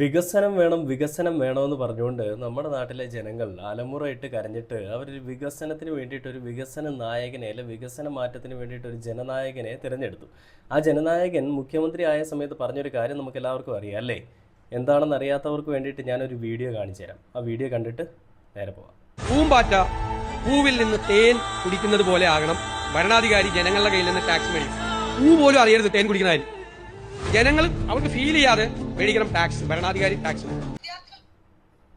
വികസനം വേണമെന്ന് പറഞ്ഞുകൊണ്ട് നമ്മുടെ നാട്ടിലെ ജനങ്ങൾ അലമുറയിട്ട് കരഞ്ഞിട്ട് അവരൊരു വികസനത്തിന് വേണ്ടിയിട്ട് ഒരു വികസന നായകനെ അല്ലെ വികസന മാറ്റത്തിന് വേണ്ടിയിട്ട് ഒരു ജനനായകനെ തിരഞ്ഞെടുത്തു. ആ ജനനായകൻ മുഖ്യമന്ത്രി ആയ സമയത്ത് പറഞ്ഞൊരു കാര്യം നമുക്ക് എല്ലാവർക്കും അറിയാം അല്ലേ? എന്താണെന്ന് അറിയാത്തവർക്ക് വേണ്ടിയിട്ട് ഞാനൊരു വീഡിയോ കാണിച്ചു തരാം. ആ വീഡിയോ കണ്ടിട്ട് നേരെ പോവാം. പൂമ്പാറ്റ പൂവിൽ നിന്ന് തേൻ കുടിക്കുന്നത് പോലെ ആകണം ഭരണാധികാരി ജനങ്ങളുടെ കയ്യിൽ നിന്ന് ടാക്സ് മേടിക്കും. പൂ പോലും അറിയരുത് തേൻ കുടിക്കുന്നതായി. ജനങ്ങൾ അവർക്ക് ഫീൽ ചെയ്യാതെ മേടിക്കണം ടാക്സ്, ഭരണാധികാരി ടാക്സ്.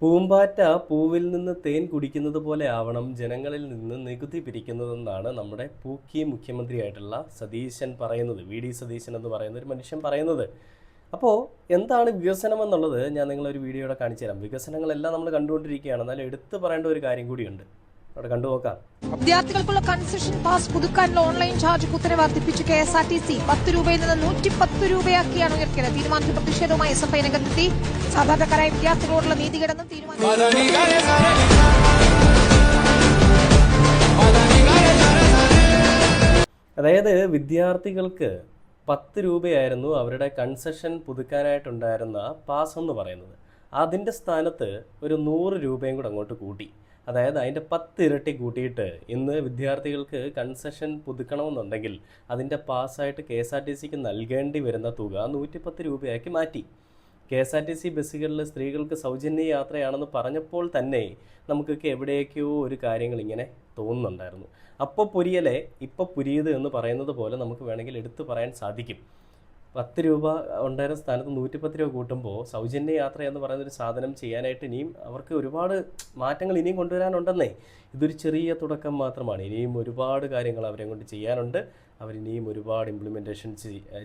പൂമ്പാറ്റ പൂവിൽ നിന്ന് തേൻ കുടിക്കുന്നത് പോലെ ആവണം ജനങ്ങളിൽ നിന്ന് നികുതി പിരിക്കുന്നതെന്നാണ് നമ്മുടെ പൂക്കി മുഖ്യമന്ത്രിയായിട്ടുള്ള സതീശൻ പറയുന്നത്. വി.ഡി. സതീശൻ എന്ന് പറയുന്ന ഒരു മനുഷ്യൻ പറയുന്നത്. അപ്പോൾ എന്താണ് വികസനം എന്നുള്ളത് ഞാൻ നിങ്ങളൊരു വീഡിയോയുടെ കാണിച്ചു തരാം. വികസനങ്ങളെല്ലാം നമ്മൾ കണ്ടുകൊണ്ടിരിക്കുകയാണ്, എന്നാലും എടുത്തു പറയേണ്ട ഒരു കാര്യം കൂടിയുണ്ട്. അവിടെ കണ്ടുനോക്കാം. വിദ്യാർത്ഥികൾക്കുള്ള കൺസെഷൻ പാസ് പുതുക്കാനുള്ള ഓൺലൈൻ ചാർജ് കുത്തനെ വർദ്ധിപ്പിച്ച് KSRTC 10 രൂപയിൽ നിന്ന് 110 രൂപയാക്കിയാണ് ഉയർത്തിയത്. തീരുമാനത്തിൽ പ്രതിഷേധവുമായി SFI രംഗത്തെത്തി. സാധാരണക്കാരായ വിദ്യാർത്ഥികളോടുള്ള നീതികേടെന്നും തീരുമാനം. അതായത് വിദ്യാർത്ഥികൾക്ക് 10 രൂപയായിരുന്നു അവരുടെ കൺസെഷൻ പുതുക്കാനായിട്ടുണ്ടായിരുന്ന പാസ് എന്ന് പറയുന്നത്. അതിൻ്റെ സ്ഥാനത്ത് ഒരു 100 രൂപയും കൂടെ അങ്ങോട്ട് കൂട്ടി. അതായത് അതിൻ്റെ 10 ഇരട്ടി കൂട്ടിയിട്ട് ഇന്ന് വിദ്യാർത്ഥികൾക്ക് കൺസെഷൻ പുതുക്കണമെന്നുണ്ടെങ്കിൽ അതിൻ്റെ പാസ്സായിട്ട് KSRTCക്ക് നൽകേണ്ടി വരുന്ന തുക 110 രൂപയാക്കി മാറ്റി. KSRTC ബസ്സുകളിൽ സ്ത്രീകൾക്ക് സൗജന്യ യാത്രയാണെന്ന് പറഞ്ഞപ്പോൾ തന്നെ നമുക്കൊക്കെ എവിടെയൊക്കെയോ ഒരു കാര്യങ്ങൾ ഇങ്ങനെ തോന്നുന്നുണ്ടായിരുന്നു. അപ്പോൾ പൊരിയലെ ഇപ്പോൾ പുരിയത് എന്ന് പറയുന്നത് പോലെ നമുക്ക് വേണമെങ്കിൽ എടുത്തു പറയാൻ സാധിക്കും. 10 രൂപ ഉണ്ടായിരുന്ന സ്ഥാനത്ത് 110 രൂപ കൂട്ടുമ്പോൾ സൗജന്യ യാത്ര എന്ന് പറയുന്നൊരു സാധനം ചെയ്യാനായിട്ട് ഇനിയും അവർക്ക് ഒരുപാട് മാറ്റങ്ങൾ ഇനിയും കൊണ്ടുവരാനുണ്ടെന്നേ. ഇതൊരു ചെറിയ തുടക്കം മാത്രമാണ്. ഇനിയും ഒരുപാട് കാര്യങ്ങൾ അവരെ കൊണ്ട് ചെയ്യാനുണ്ട്. അവരിനിയും ഒരുപാട് ഇംപ്ലിമെൻറ്റേഷൻ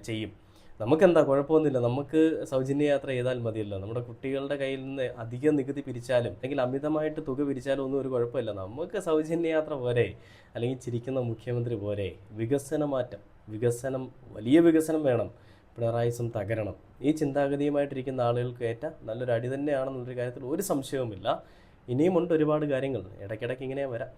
ചെയ്യും. നമുക്കെന്താ കുഴപ്പമൊന്നുമില്ല, നമുക്ക് സൗജന്യ യാത്ര ചെയ്താൽ മതിയല്ലോ. നമ്മുടെ കുട്ടികളുടെ കയ്യിൽ നിന്ന് അധികം നികുതി പിരിച്ചാലും അല്ലെങ്കിൽ അമിതമായിട്ട് തുക പിരിച്ചാലും ഒന്നും ഒരു കുഴപ്പമില്ല. നമുക്ക് സൗജന്യ യാത്ര പോരെ, അല്ലെങ്കിൽ ചിരിക്കുന്ന മുഖ്യമന്ത്രി പോരെ. വികസനം വലിയ വികസനം വേണം. പിണറായിസം തകരണം. ഈ ചിന്താഗതിയുമായിട്ടിരിക്കുന്ന ആളുകൾക്ക് ഏറ്റ നല്ലൊരു അടി തന്നെയാണെന്നുള്ളൊരു കാര്യത്തിൽ ഒരു സംശയവുമില്ല. ഇനിയുമുണ്ട് ഒരുപാട് കാര്യങ്ങൾ. ഇടയ്ക്കിടയ്ക്ക് ഇങ്ങനെ വരാം.